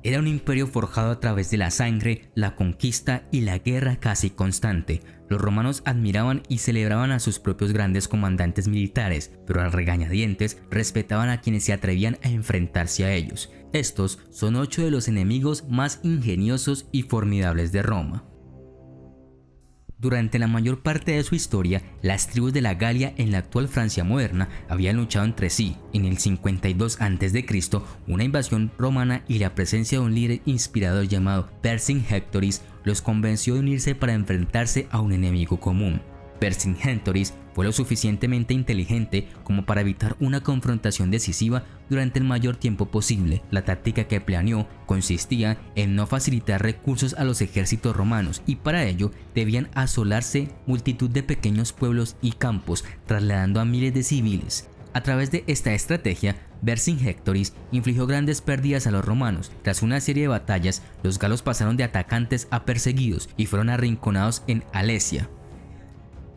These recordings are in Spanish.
Era un imperio forjado a través de la sangre, la conquista y la guerra casi constante. Los romanos admiraban y celebraban a sus propios grandes comandantes militares, pero a regañadientes respetaban a quienes se atrevían a enfrentarse a ellos. Estos son 8 de los enemigos más ingeniosos y formidables de Roma. Durante la mayor parte de su historia, las tribus de la Galia en la actual Francia moderna habían luchado entre sí. En el 52 a.C., una invasión romana y la presencia de un líder inspirador llamado Vercingetorix los convenció de unirse para enfrentarse a un enemigo común. Vercingetorix fue lo suficientemente inteligente como para evitar una confrontación decisiva durante el mayor tiempo posible. La táctica que planeó consistía en no facilitar recursos a los ejércitos romanos y para ello debían asolarse multitud de pequeños pueblos y campos, trasladando a miles de civiles. A través de esta estrategia, Vercingetorix infligió grandes pérdidas a los romanos. Tras una serie de batallas, los galos pasaron de atacantes a perseguidos y fueron arrinconados en Alesia.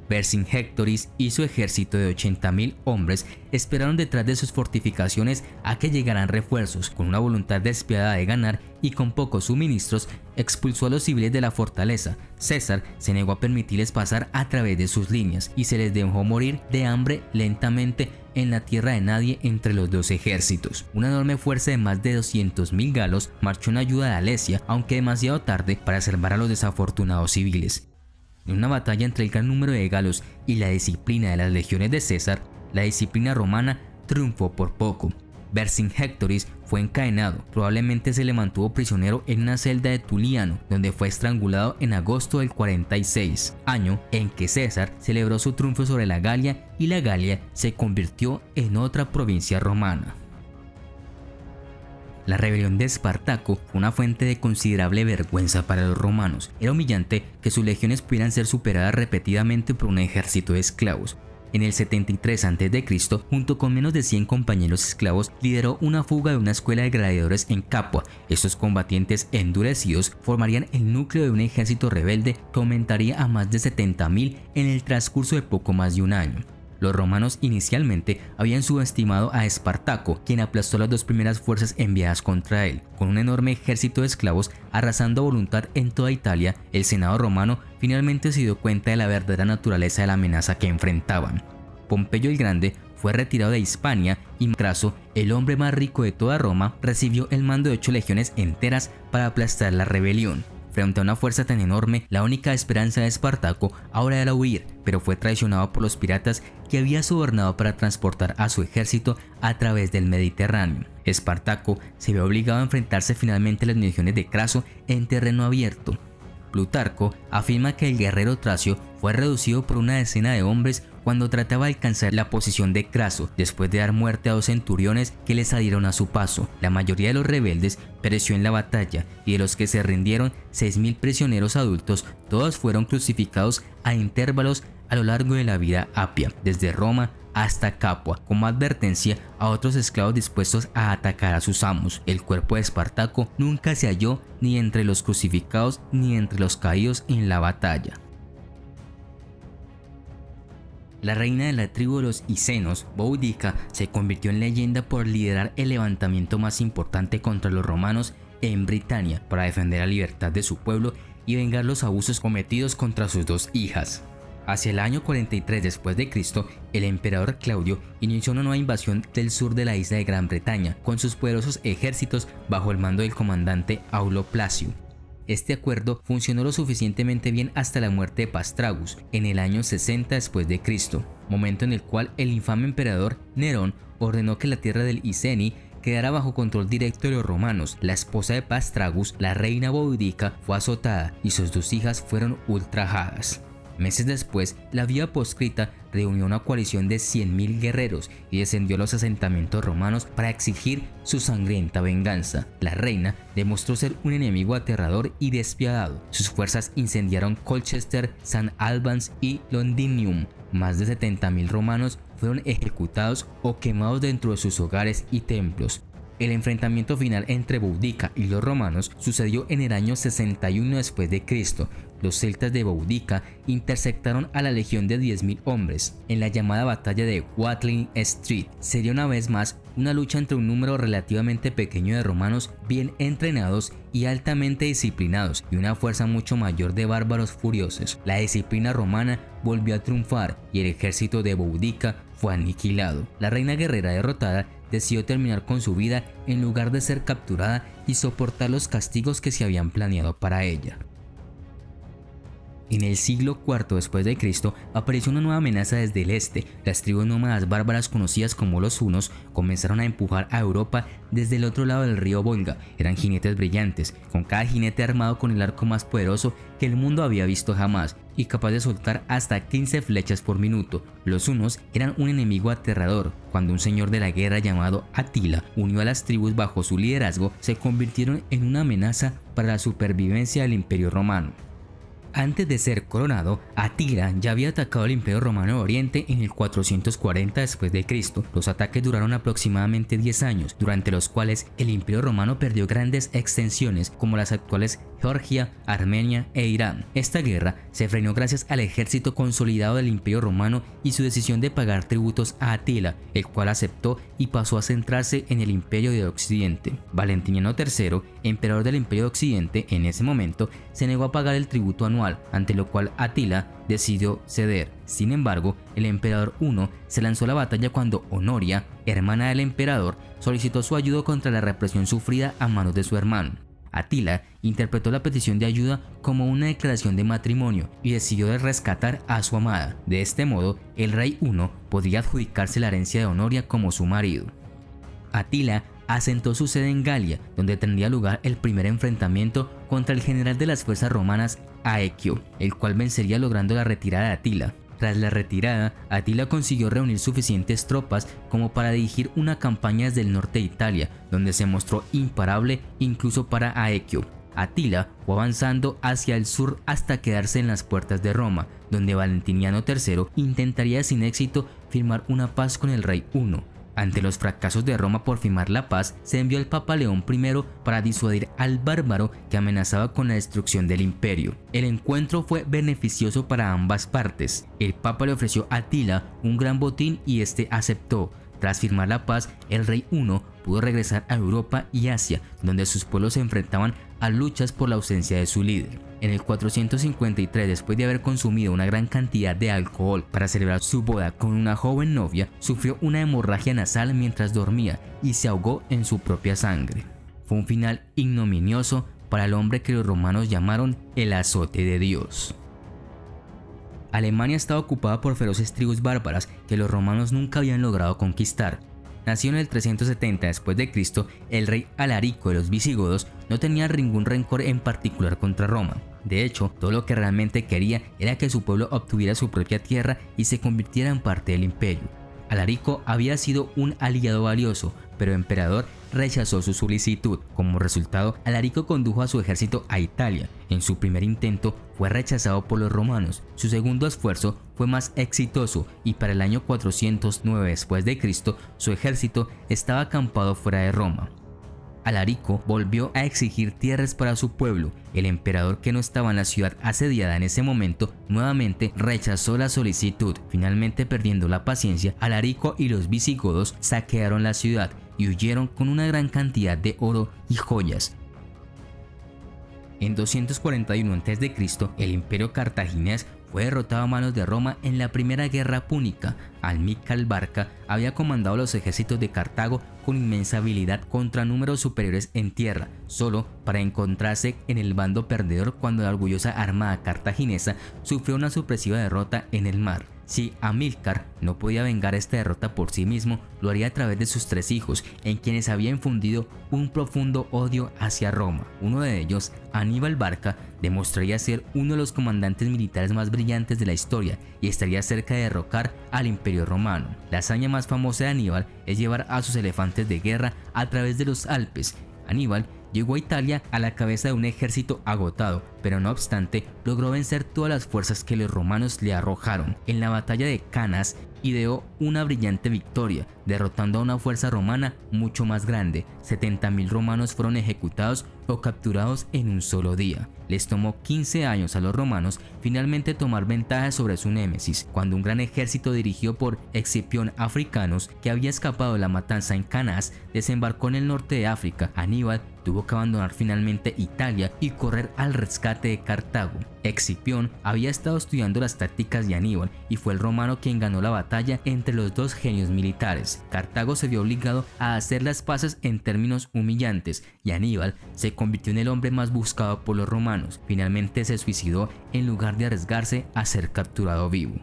Vercingetorix y su ejército de 80.000 hombres esperaron detrás de sus fortificaciones a que llegaran refuerzos. Con una voluntad despiadada de ganar y con pocos suministros, expulsó a los civiles de la fortaleza. César se negó a permitirles pasar a través de sus líneas y se les dejó morir de hambre lentamente en la tierra de nadie entre los dos ejércitos. Una enorme fuerza de más de 200.000 galos marchó en ayuda de Alesia, aunque demasiado tarde para salvar a los desafortunados civiles. En una batalla entre el gran número de galos y la disciplina de las legiones de César, la disciplina romana triunfó por poco. Vercingetorix fue encadenado, probablemente se le mantuvo prisionero en una celda de Tuliano, donde fue estrangulado en agosto del 46, año en que César celebró su triunfo sobre la Galia y la Galia se convirtió en otra provincia romana. La rebelión de Espartaco fue una fuente de considerable vergüenza para los romanos. Era humillante que sus legiones pudieran ser superadas repetidamente por un ejército de esclavos. En el 73 a.C., junto con menos de 100 compañeros esclavos, lideró una fuga de una escuela de gladiadores en Capua. Estos combatientes endurecidos formarían el núcleo de un ejército rebelde que aumentaría a más de 70.000 en el transcurso de poco más de un año. Los romanos inicialmente habían subestimado a Espartaco, quien aplastó las 2 primeras fuerzas enviadas contra él. Con un enorme ejército de esclavos arrasando a voluntad en toda Italia, el Senado romano finalmente se dio cuenta de la verdadera naturaleza de la amenaza que enfrentaban. Pompeyo el Grande fue retirado de Hispania y Craso, el hombre más rico de toda Roma, recibió el mando de 8 legiones enteras para aplastar la rebelión. Frente a una fuerza tan enorme, la única esperanza de Espartaco ahora era huir, pero fue traicionado por los piratas que había sobornado para transportar a su ejército a través del Mediterráneo. Espartaco se vio obligado a enfrentarse finalmente a las legiones de Craso en terreno abierto. Plutarco afirma que el guerrero tracio fue reducido por una decena de hombres cuando trataba de alcanzar la posición de Craso después de dar muerte a 2 centuriones que le salieron a su paso. La mayoría de los rebeldes pereció en la batalla y de los que se rindieron 6.000 prisioneros adultos, todos fueron crucificados a intervalos a lo largo de la vida apia, desde Roma hasta Capua, como advertencia a otros esclavos dispuestos a atacar a sus amos. El cuerpo de Espartaco nunca se halló ni entre los crucificados ni entre los caídos en la batalla. La reina de la tribu de los Icenos, Boudica, se convirtió en leyenda por liderar el levantamiento más importante contra los romanos en Britania para defender la libertad de su pueblo y vengar los abusos cometidos contra sus 2 hijas. Hacia el año 43 después de Cristo, el emperador Claudio inició una nueva invasión del sur de la isla de Gran Bretaña con sus poderosos ejércitos bajo el mando del comandante Aulo Placio. Este acuerdo funcionó lo suficientemente bien hasta la muerte de Pastragus en el año 60 después de Cristo, momento en el cual el infame emperador Nerón ordenó que la tierra del Iceni quedara bajo control directo de los romanos. La esposa de Pastragus, la reina Boudica, fue azotada y sus 2 hijas fueron ultrajadas. Meses después, la vía proscrita reunió una coalición de 100.000 guerreros y descendió a los asentamientos romanos para exigir su sangrienta venganza. La reina demostró ser un enemigo aterrador y despiadado. Sus fuerzas incendiaron Colchester, St. Albans y Londinium. Más de 70.000 romanos fueron ejecutados o quemados dentro de sus hogares y templos. El enfrentamiento final entre Boudica y los romanos sucedió en el año 61 después de Cristo, los celtas de Boudica interceptaron a la legión de 10.000 hombres en la llamada batalla de Watling Street. Sería una vez más una lucha entre un número relativamente pequeño de romanos bien entrenados y altamente disciplinados y una fuerza mucho mayor de bárbaros furiosos. La disciplina romana volvió a triunfar y el ejército de Boudica fue aniquilado. La reina guerrera derrotada decidió terminar con su vida en lugar de ser capturada y soportar los castigos que se habían planeado para ella. En el siglo IV después de Cristo apareció una nueva amenaza desde el este. Las tribus nómadas bárbaras conocidas como los hunos comenzaron a empujar a Europa desde el otro lado del río Volga. Eran jinetes brillantes, con cada jinete armado con el arco más poderoso que el mundo había visto jamás y capaz de soltar hasta 15 flechas por minuto. Los hunos eran un enemigo aterrador. Cuando un señor de la guerra llamado Atila unió a las tribus bajo su liderazgo, se convirtieron en una amenaza para la supervivencia del Imperio Romano. Antes de ser coronado, Atila ya había atacado el Imperio Romano de Oriente en el 440 después de Cristo. Los ataques duraron aproximadamente 10 años, durante los cuales el Imperio Romano perdió grandes extensiones como las actuales Georgia, Armenia e Irán. Esta guerra se frenó gracias al ejército consolidado del Imperio Romano y su decisión de pagar tributos a Atila, el cual aceptó y pasó a centrarse en el Imperio de Occidente. Valentiniano III, emperador del Imperio de Occidente en ese momento, se negó a pagar el tributo anual, ante lo cual Atila decidió ceder. Sin embargo, el emperador Huno se lanzó a la batalla cuando Honoria, hermana del emperador, solicitó su ayuda contra la represión sufrida a manos de su hermano. Atila interpretó la petición de ayuda como una declaración de matrimonio y decidió rescatar a su amada. De este modo, el rey Huno podría adjudicarse la herencia de Honoria como su marido. Atila asentó su sede en Galia, donde tendría lugar el primer enfrentamiento contra el general de las fuerzas romanas Aequio, el cual vencería logrando la retirada de Atila. Tras la retirada, Atila consiguió reunir suficientes tropas como para dirigir una campaña desde el norte de Italia, donde se mostró imparable incluso para Aequio. Atila fue avanzando hacia el sur hasta quedarse en las puertas de Roma, donde Valentiniano III intentaría sin éxito firmar una paz con el rey Huno. Ante los fracasos de Roma por firmar la paz, se envió al Papa León I para disuadir al bárbaro que amenazaba con la destrucción del imperio. El encuentro fue beneficioso para ambas partes. El Papa le ofreció a Atila un gran botín y este aceptó. Tras firmar la paz, el rey Huno pudo regresar a Europa y Asia, donde sus pueblos se enfrentaban a luchas por la ausencia de su líder. En el 453, después de haber consumido una gran cantidad de alcohol para celebrar su boda con una joven novia, sufrió una hemorragia nasal mientras dormía y se ahogó en su propia sangre. Fue un final ignominioso para el hombre que los romanos llamaron el azote de Dios. Alemania estaba ocupada por feroces tribus bárbaras que los romanos nunca habían logrado conquistar. Nacido en el 370 después de Cristo, el rey Alarico de los visigodos no tenía ningún rencor en particular contra Roma. De hecho, todo lo que realmente quería era que su pueblo obtuviera su propia tierra y se convirtiera en parte del imperio. Alarico había sido un aliado valioso, pero el emperador rechazó su solicitud. Como resultado, Alarico condujo a su ejército a Italia. En su primer intento fue rechazado por los romanos. Su segundo esfuerzo fue más exitoso y para el año 409 después de Cristo, su ejército estaba acampado fuera de Roma. Alarico volvió a exigir tierras para su pueblo. El emperador, que no estaba en la ciudad asediada en ese momento, nuevamente rechazó la solicitud. Finalmente, perdiendo la paciencia, Alarico y los visigodos saquearon la ciudad y huyeron con una gran cantidad de oro y joyas. En 241 a.C., el imperio cartaginés fue derrotado a manos de Roma en la primera guerra púnica. Amílcar Barca había comandado los ejércitos de Cartago con inmensa habilidad contra números superiores en tierra, solo para encontrarse en el bando perdedor cuando la orgullosa armada cartaginesa sufrió una sorpresiva derrota en el mar. Si Amílcar no podía vengar esta derrota por sí mismo, lo haría a través de sus 3 hijos, en quienes había infundido un profundo odio hacia Roma. Uno de ellos, Aníbal Barca, demostraría ser uno de los comandantes militares más brillantes de la historia y estaría cerca de derrocar al Imperio Romano. La hazaña más famosa de Aníbal es llevar a sus elefantes de guerra a través de los Alpes. Aníbal Llegó a Italia a la cabeza de un ejército agotado, pero no obstante logró vencer todas las fuerzas que los romanos le arrojaron. En la batalla de Canas ideó una brillante victoria, derrotando a una fuerza romana mucho más grande. 70.000 romanos fueron ejecutados o capturados en un solo día. Les tomó 15 años a los romanos finalmente tomar ventaja sobre su némesis, cuando un gran ejército dirigido por Escipión Africanus, que había escapado de la matanza en Canás, desembarcó en el norte de África. Aníbal tuvo que abandonar finalmente Italia y correr al rescate de Cartago. Escipión había estado estudiando las tácticas de Aníbal y fue el romano quien ganó la batalla entre los dos genios militares. Cartago se vio obligado a hacer las paces en términos humillantes y Aníbal se convirtió en el hombre más buscado por los romanos. Finalmente se suicidó en lugar de arriesgarse a ser capturado vivo.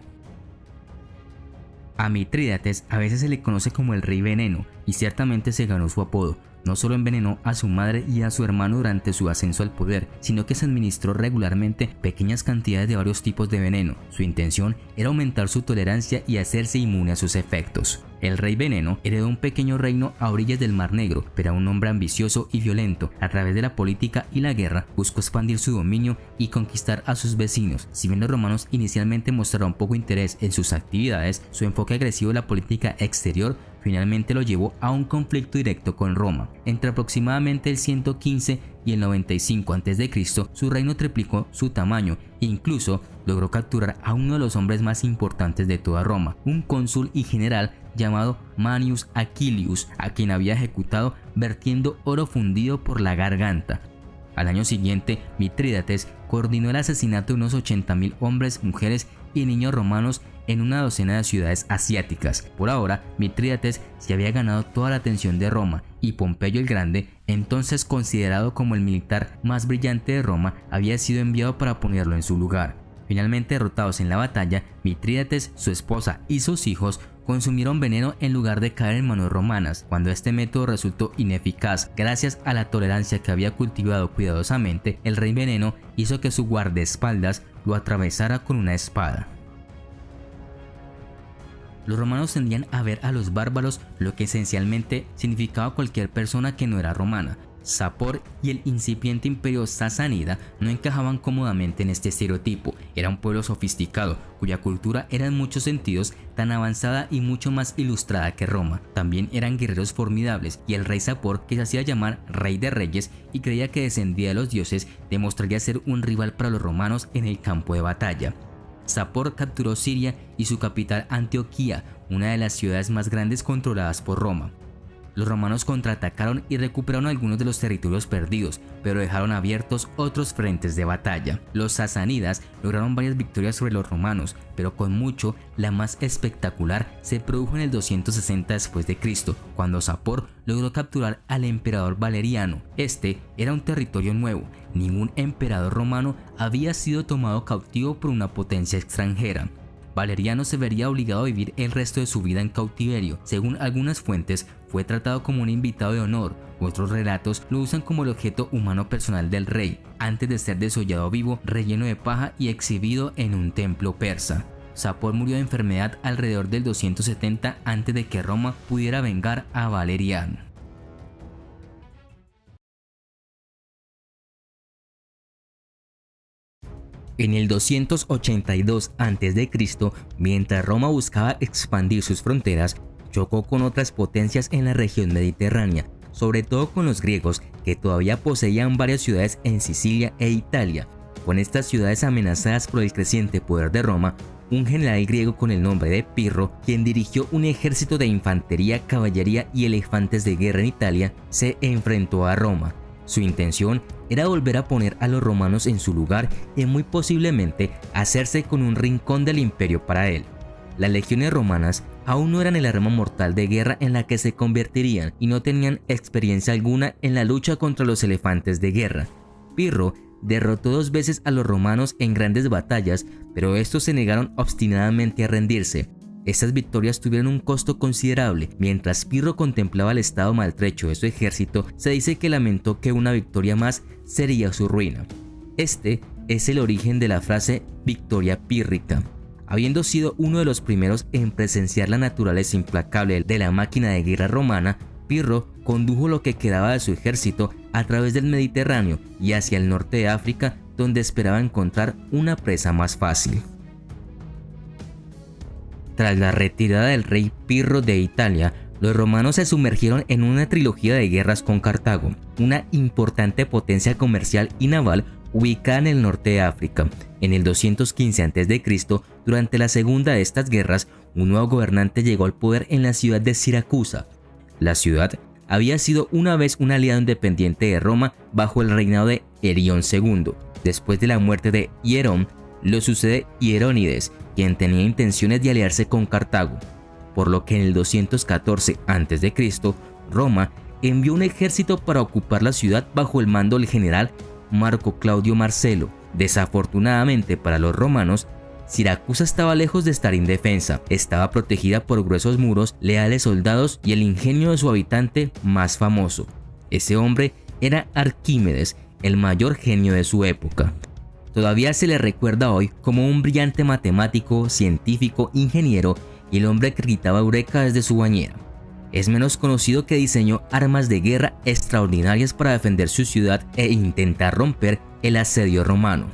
A Mitrídates a veces se le conoce como el Rey Veneno y ciertamente se ganó su apodo. No solo envenenó a su madre y a su hermano durante su ascenso al poder, sino que se administró regularmente pequeñas cantidades de varios tipos de veneno. Su intención era aumentar su tolerancia y hacerse inmune a sus efectos. El Rey Veneno heredó un pequeño reino a orillas del Mar Negro, pero era un hombre ambicioso y violento. A través de la política y la guerra buscó expandir su dominio y conquistar a sus vecinos. Si bien los romanos inicialmente mostraron poco interés en sus actividades, su enfoque agresivo en la política exterior finalmente lo llevó a un conflicto directo con Roma. Entre aproximadamente el 115 y el 95 a.C., su reino triplicó su tamaño e incluso logró capturar a uno de los hombres más importantes de toda Roma, un cónsul y general llamado Manius Aquilius, a quien había ejecutado vertiendo oro fundido por la garganta. Al año siguiente, Mitrídates coordinó el asesinato de unos 80.000 hombres, mujeres y niños romanos en una docena de ciudades asiáticas. Por ahora, Mitrídates se había ganado toda la atención de Roma y Pompeyo el Grande, entonces considerado como el militar más brillante de Roma, había sido enviado para ponerlo en su lugar. Finalmente derrotados en la batalla, Mitrídates, su esposa y sus hijos consumieron veneno en lugar de caer en manos romanas. Cuando este método resultó ineficaz gracias a la tolerancia que había cultivado cuidadosamente, el Rey Veneno hizo que su guardaespaldas lo atravesara con una espada. Los romanos tendían a ver a los bárbaros, lo que esencialmente significaba cualquier persona que no era romana. Sapor y el incipiente imperio sasánida no encajaban cómodamente en este estereotipo. Era un pueblo sofisticado, cuya cultura era en muchos sentidos tan avanzada y mucho más ilustrada que Roma. También eran guerreros formidables, y el rey Sapor, que se hacía llamar Rey de Reyes y creía que descendía de los dioses, demostraría ser un rival para los romanos en el campo de batalla. Sapor capturó Siria y su capital Antioquía, una de las ciudades más grandes controladas por Roma. Los romanos contraatacaron y recuperaron algunos de los territorios perdidos, pero dejaron abiertos otros frentes de batalla. Los sasánidas lograron varias victorias sobre los romanos, pero con mucho, la más espectacular se produjo en el 260 después de Cristo, cuando Sapor logró capturar al emperador Valeriano. Este era un territorio nuevo. Ningún emperador romano había sido tomado cautivo por una potencia extranjera. Valeriano se vería obligado a vivir el resto de su vida en cautiverio. Según algunas fuentes, fue tratado como un invitado de honor. Otros relatos lo usan como el objeto humano personal del rey, antes de ser desollado vivo, relleno de paja y exhibido en un templo persa. Sapor murió de enfermedad alrededor del 270 antes de que Roma pudiera vengar a Valeriano. En el 282 a.C., mientras Roma buscaba expandir sus fronteras, chocó con otras potencias en la región mediterránea, sobre todo con los griegos, que todavía poseían varias ciudades en Sicilia e Italia. Con estas ciudades amenazadas por el creciente poder de Roma, un general griego con el nombre de Pirro, quien dirigió un ejército de infantería, caballería y elefantes de guerra en Italia, se enfrentó a Roma. Su intención era volver a poner a los romanos en su lugar y muy posiblemente hacerse con un rincón del imperio para él. Las legiones romanas aún no eran el arma mortal de guerra en la que se convertirían y no tenían experiencia alguna en la lucha contra los elefantes de guerra. Pirro derrotó 2 veces a los romanos en grandes batallas, pero estos se negaron obstinadamente a rendirse. Estas victorias tuvieron un costo considerable. Mientras Pirro contemplaba el estado maltrecho de su ejército, se dice que lamentó que una victoria más sería su ruina. Este es el origen de la frase victoria pírrica. Habiendo sido uno de los primeros en presenciar la naturaleza implacable de la máquina de guerra romana, Pirro condujo lo que quedaba de su ejército a través del Mediterráneo y hacia el norte de África, donde esperaba encontrar una presa más fácil. Tras la retirada del rey Pirro de Italia, los romanos se sumergieron en una trilogía de guerras con Cartago, una importante potencia comercial y naval ubicada en el norte de África. En el 215 a.C., durante la segunda de estas guerras, un nuevo gobernante llegó al poder en la ciudad de Siracusa. La ciudad había sido una vez un aliado independiente de Roma bajo el reinado de Herión II. Después de la muerte de Hierón, lo sucede Hierónides, quien tenía intenciones de aliarse con Cartago, por lo que en el 214 a.C., Roma envió un ejército para ocupar la ciudad bajo el mando del general Marco Claudio Marcelo. Desafortunadamente para los romanos, Siracusa estaba lejos de estar indefensa, estaba protegida por gruesos muros, leales soldados y el ingenio de su habitante más famoso. Ese hombre era Arquímedes, el mayor genio de su época. Todavía se le recuerda hoy como un brillante matemático, científico, ingeniero y el hombre que gritaba eureka desde su bañera. Es menos conocido que diseñó armas de guerra extraordinarias para defender su ciudad e intentar romper el asedio romano.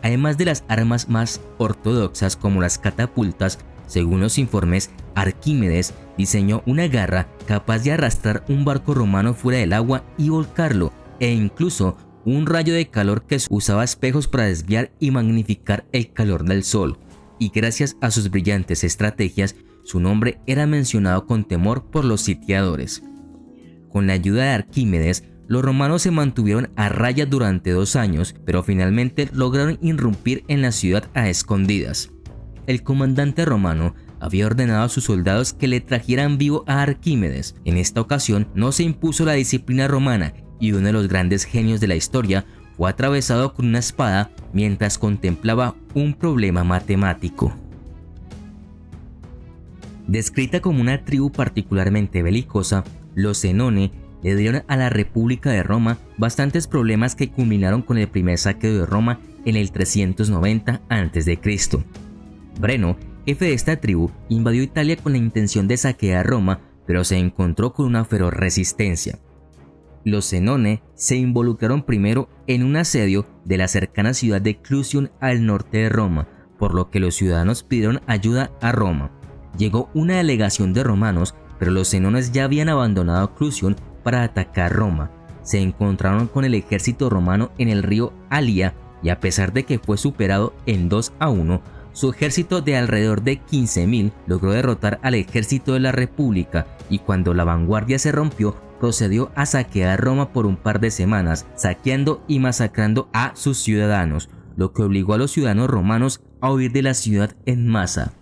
Además de las armas más ortodoxas como las catapultas, según los informes, Arquímedes diseñó una garra capaz de arrastrar un barco romano fuera del agua y volcarlo, e incluso un rayo de calor que usaba espejos para desviar y magnificar el calor del sol, y gracias a sus brillantes estrategias, su nombre era mencionado con temor por los sitiadores. Con la ayuda de Arquímedes, los romanos se mantuvieron a raya durante 2 años, pero finalmente lograron irrumpir en la ciudad a escondidas. El comandante romano había ordenado a sus soldados que le trajeran vivo a Arquímedes. En esta ocasión no se impuso la disciplina romana y uno de los grandes genios de la historia fue atravesado con una espada mientras contemplaba un problema matemático. Descrita como una tribu particularmente belicosa, los Zenone le dieron a la República de Roma bastantes problemas que culminaron con el primer saqueo de Roma en el 390 a.C. Breno, jefe de esta tribu, invadió Italia con la intención de saquear Roma, pero se encontró con una feroz resistencia. Los Zenone se involucraron primero en un asedio de la cercana ciudad de Clusium al norte de Roma, por lo que los ciudadanos pidieron ayuda a Roma. Llegó una delegación de romanos, pero los Zenones ya habían abandonado Clusium para atacar Roma. Se encontraron con el ejército romano en el río Alia y a pesar de que fue superado en 2-1, su ejército de alrededor de 15.000 logró derrotar al ejército de la República y cuando la vanguardia se rompió, procedió a saquear Roma por un par de semanas, saqueando y masacrando a sus ciudadanos, lo que obligó a los ciudadanos romanos a huir de la ciudad en masa.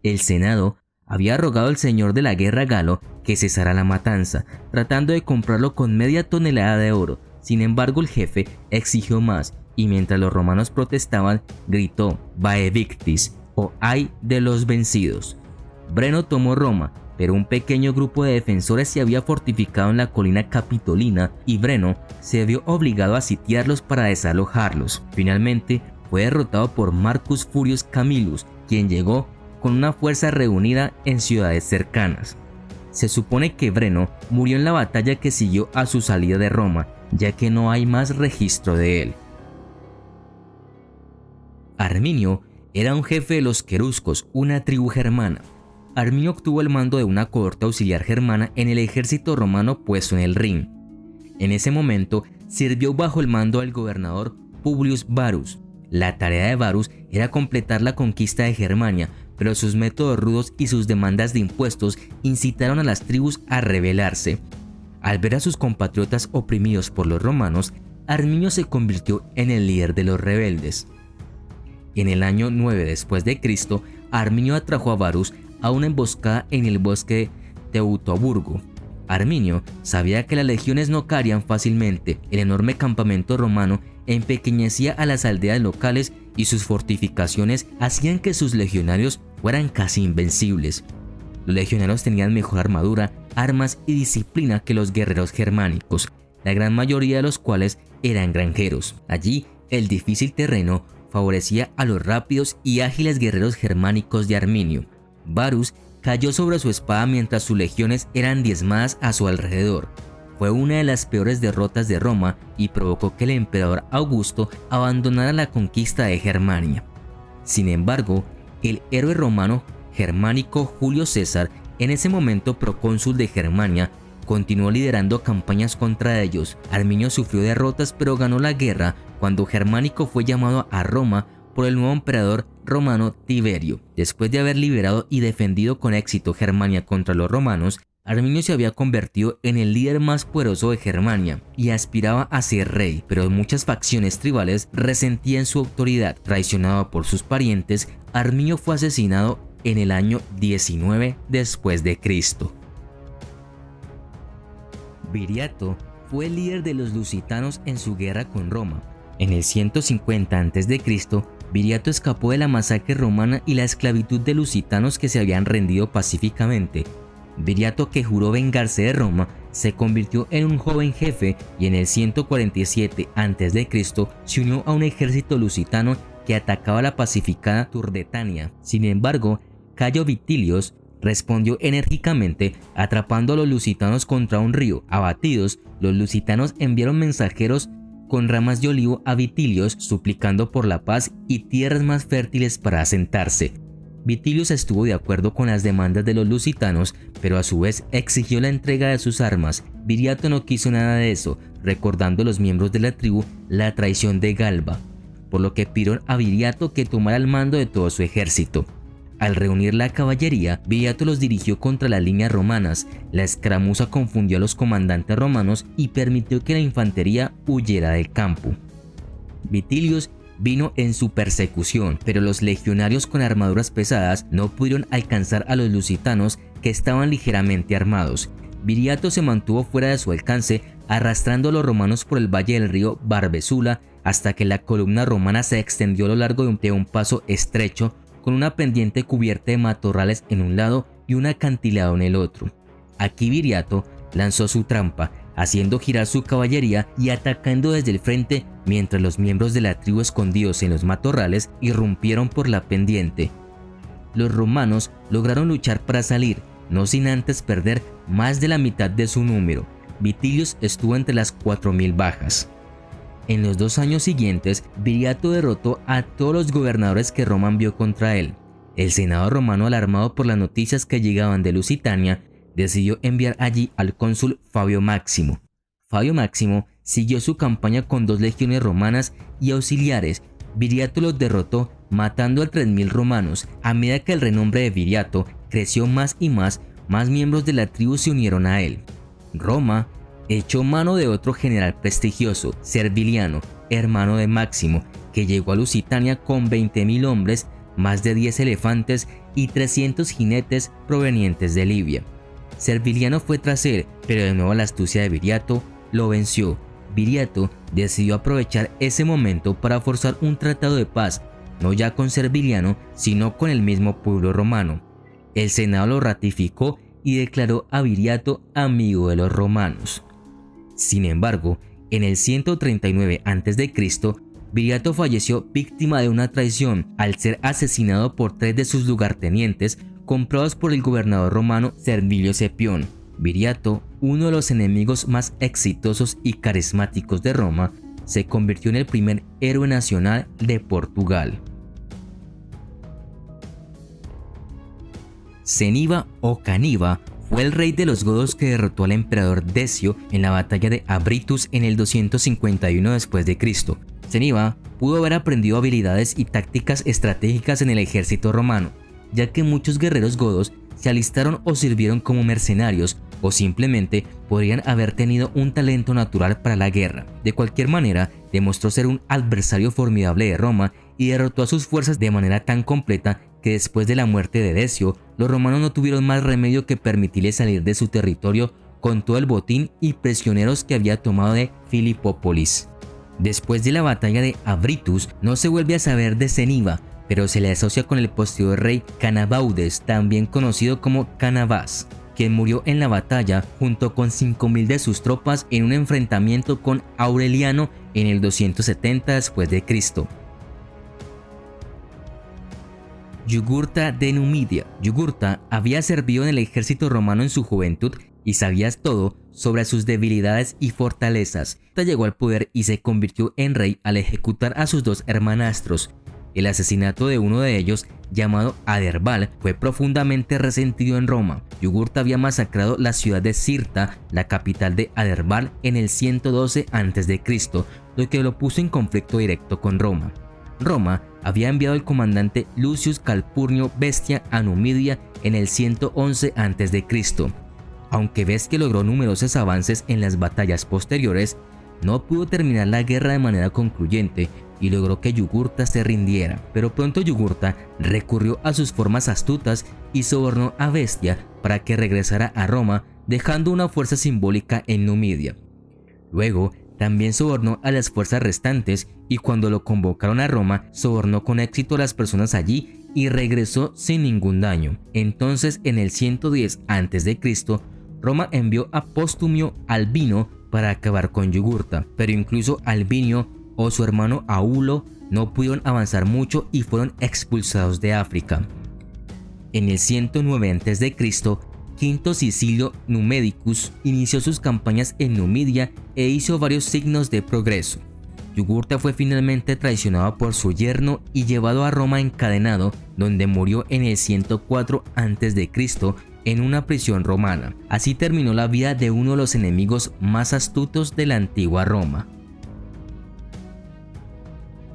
El Senado había rogado al señor de la guerra Galo que cesara la matanza, tratando de comprarlo con media tonelada de oro. Sin embargo, el jefe exigió más y mientras los romanos protestaban, gritó Vae Victis, o ay de los vencidos. Breno tomó Roma, pero un pequeño grupo de defensores se había fortificado en la colina Capitolina y Breno se vio obligado a sitiarlos para desalojarlos. Finalmente, fue derrotado por Marcus Furius Camillus, quien llegó con una fuerza reunida en ciudades cercanas. Se supone que Breno murió en la batalla que siguió a su salida de Roma, ya que no hay más registro de él. Arminio era un jefe de los queruscos, una tribu germana. Arminio obtuvo el mando de una cohorte auxiliar germana en el ejército romano puesto en el Rin. En ese momento sirvió bajo el mando del gobernador Publius Varus. La tarea de Varus era completar la conquista de Germania, pero sus métodos rudos y sus demandas de impuestos incitaron a las tribus a rebelarse. Al ver a sus compatriotas oprimidos por los romanos, Arminio se convirtió en el líder de los rebeldes. En el año 9 después de Cristo, Arminio atrajo a Varus a una emboscada en el bosque de Teutoburgo. Arminio sabía que las legiones no caerían fácilmente. El enorme campamento romano empequeñecía a las aldeas locales y sus fortificaciones hacían que sus legionarios fueran casi invencibles. Los legionarios tenían mejor armadura, armas y disciplina que los guerreros germánicos, la gran mayoría de los cuales eran granjeros. Allí, el difícil terreno favorecía a los rápidos y ágiles guerreros germánicos de Arminio. Varus cayó sobre su espada mientras sus legiones eran diezmadas a su alrededor. Fue una de las peores derrotas de Roma y provocó que el emperador Augusto abandonara la conquista de Germania. Sin embargo, el héroe romano germánico Julio César, en ese momento procónsul de Germania, continuó liderando campañas contra ellos. Arminio sufrió derrotas pero ganó la guerra cuando Germánico fue llamado a Roma por el nuevo emperador romano Tiberio. Después de haber liberado y defendido con éxito Germania contra los romanos, Arminio se había convertido en el líder más poderoso de Germania y aspiraba a ser rey, pero muchas facciones tribales resentían su autoridad. Traicionado por sus parientes, Arminio fue asesinado en el año 19 después de Cristo. Viriato fue el líder de los lusitanos en su guerra con Roma. En el 150 a.C., Viriato escapó de la masacre romana y la esclavitud de lusitanos que se habían rendido pacíficamente. Viriato, que juró vengarse de Roma, se convirtió en un joven jefe y en el 147 a.C. se unió a un ejército lusitano que atacaba la pacificada Turdetania. Sin embargo, Cayo Vitilios respondió enérgicamente, atrapando a los lusitanos contra un río. Abatidos, los lusitanos enviaron mensajeros con ramas de olivo a Vitilios, suplicando por la paz y tierras más fértiles para asentarse. Vitilios estuvo de acuerdo con las demandas de los lusitanos, pero a su vez exigió la entrega de sus armas. Viriato no quiso nada de eso, recordando a los miembros de la tribu la traición de Galba, por lo que pidieron a Viriato que tomara el mando de todo su ejército. Al reunir la caballería, Viriato los dirigió contra las líneas romanas. La escaramuza confundió a los comandantes romanos y permitió que la infantería huyera del campo. Vitilios vino en su persecución, pero los legionarios con armaduras pesadas no pudieron alcanzar a los lusitanos, que estaban ligeramente armados. Viriato se mantuvo fuera de su alcance, arrastrando a los romanos por el valle del río Barbesula hasta que la columna romana se extendió a lo largo de un paso estrecho con una pendiente cubierta de matorrales en un lado y un acantilado en el otro. Aquí Viriato lanzó su trampa, haciendo girar su caballería y atacando desde el frente, mientras los miembros de la tribu escondidos en los matorrales irrumpieron por la pendiente. Los romanos lograron luchar para salir, no sin antes perder más de la mitad de su número. Vitilios estuvo entre las 4000 bajas. En los 2 años siguientes, Viriato derrotó a todos los gobernadores que Roma envió contra él. El senado romano, alarmado por las noticias que llegaban de Lusitania, decidió enviar allí al cónsul Fabio Máximo. Fabio Máximo siguió su campaña con 2 legiones romanas y auxiliares. Viriato los derrotó, matando a 3000 romanos. A medida que el renombre de Viriato creció más y más miembros de la tribu se unieron a él. Roma echó mano de otro general prestigioso, Serviliano, hermano de Máximo, que llegó a Lusitania con 20.000 hombres, más de 10 elefantes y 300 jinetes provenientes de Libia. Serviliano fue tras él, pero de nuevo la astucia de Viriato lo venció. Viriato decidió aprovechar ese momento para forzar un tratado de paz, no ya con Serviliano, sino con el mismo pueblo romano. El Senado lo ratificó y declaró a Viriato amigo de los romanos. Sin embargo, en el 139 a.C., Viriato falleció víctima de una traición al ser asesinado por 3 de sus lugartenientes comprados por el gobernador romano Servilio Escipión. Viriato, uno de los enemigos más exitosos y carismáticos de Roma, se convirtió en el primer héroe nacional de Portugal. Ceniva o Caniva fue el rey de los godos que derrotó al emperador Decio en la batalla de Abritus en el 251 después de Cristo. Ceniva pudo haber aprendido habilidades y tácticas estratégicas en el ejército romano, ya que muchos guerreros godos se alistaron o sirvieron como mercenarios o simplemente podrían haber tenido un talento natural para la guerra. De cualquier manera, demostró ser un adversario formidable de Roma y derrotó a sus fuerzas de manera tan completa que después de la muerte de Decio, los romanos no tuvieron más remedio que permitirle salir de su territorio con todo el botín y prisioneros que había tomado de Filipópolis. Después de la batalla de Abritus, no se vuelve a saber de Ceniva, pero se le asocia con el posterior rey Canabaudes, también conocido como Canabas, quien murió en la batalla junto con 5000 de sus tropas en un enfrentamiento con Aureliano en el 270 después de Cristo. Jugurta de Numidia. Jugurta había servido en el ejército romano en su juventud y sabía todo sobre sus debilidades y fortalezas. Llegó al poder y se convirtió en rey al ejecutar a sus dos hermanastros. El asesinato de uno de ellos, llamado Aderbal, fue profundamente resentido en Roma. Jugurta había masacrado la ciudad de Cirta, la capital de Aderbal, en el 112 a.C., lo que lo puso en conflicto directo con Roma. Roma había enviado al comandante Lucius Calpurnio Bestia a Numidia en el 111 a.C. Aunque Bestia logró numerosos avances en las batallas posteriores, no pudo terminar la guerra de manera concluyente y logró que Jugurta se rindiera. Pero pronto Jugurta recurrió a sus formas astutas y sobornó a Bestia para que regresara a Roma, dejando una fuerza simbólica en Numidia. Luego, también sobornó a las fuerzas restantes y cuando lo convocaron a Roma, sobornó con éxito a las personas allí y regresó sin ningún daño. Entonces, en el 110 a.C., Roma envió a Postumio Albino para acabar con Jugurta, pero incluso Albinio o su hermano Aulo no pudieron avanzar mucho y fueron expulsados de África. En el 109 a.C., Quinto Sicilio Numedicus inició sus campañas en Numidia e hizo varios signos de progreso. Jugurta fue finalmente traicionado por su yerno y llevado a Roma encadenado, donde murió en el 104 a.C. en una prisión romana. Así terminó la vida de uno de los enemigos más astutos de la antigua Roma.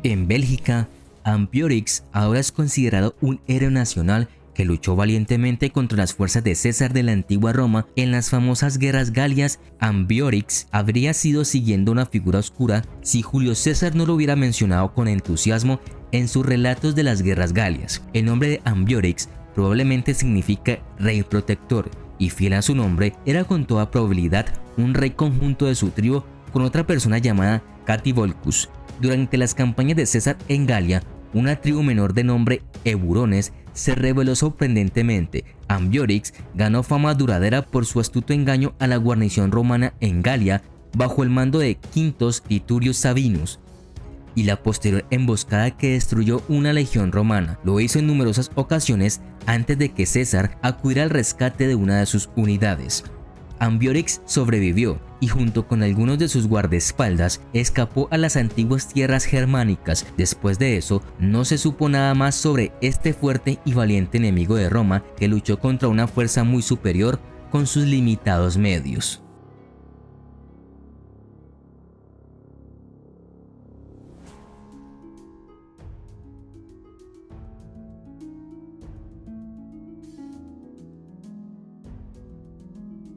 En Bélgica, Ambiorix ahora es considerado un héroe nacional que luchó valientemente contra las fuerzas de César de la antigua Roma en las famosas guerras galias. Ambiorix habría sido siguiendo una figura oscura si Julio César no lo hubiera mencionado con entusiasmo en sus relatos de las guerras galias. El nombre de Ambiorix probablemente significa rey protector, y fiel a su nombre, era con toda probabilidad un rey conjunto de su tribu con otra persona llamada Cativolcus. Durante las campañas de César en Galia, una tribu menor de nombre Eburones se rebeló sorprendentemente. Ambiorix ganó fama duradera por su astuto engaño a la guarnición romana en Galia bajo el mando de Quintus Titurius Sabinus y la posterior emboscada que destruyó una legión romana. Lo hizo en numerosas ocasiones antes de que César acudiera al rescate de una de sus unidades. Ambiorix sobrevivió y junto con algunos de sus guardaespaldas escapó a las antiguas tierras germánicas. Después de eso, no se supo nada más sobre este fuerte y valiente enemigo de Roma que luchó contra una fuerza muy superior con sus limitados medios.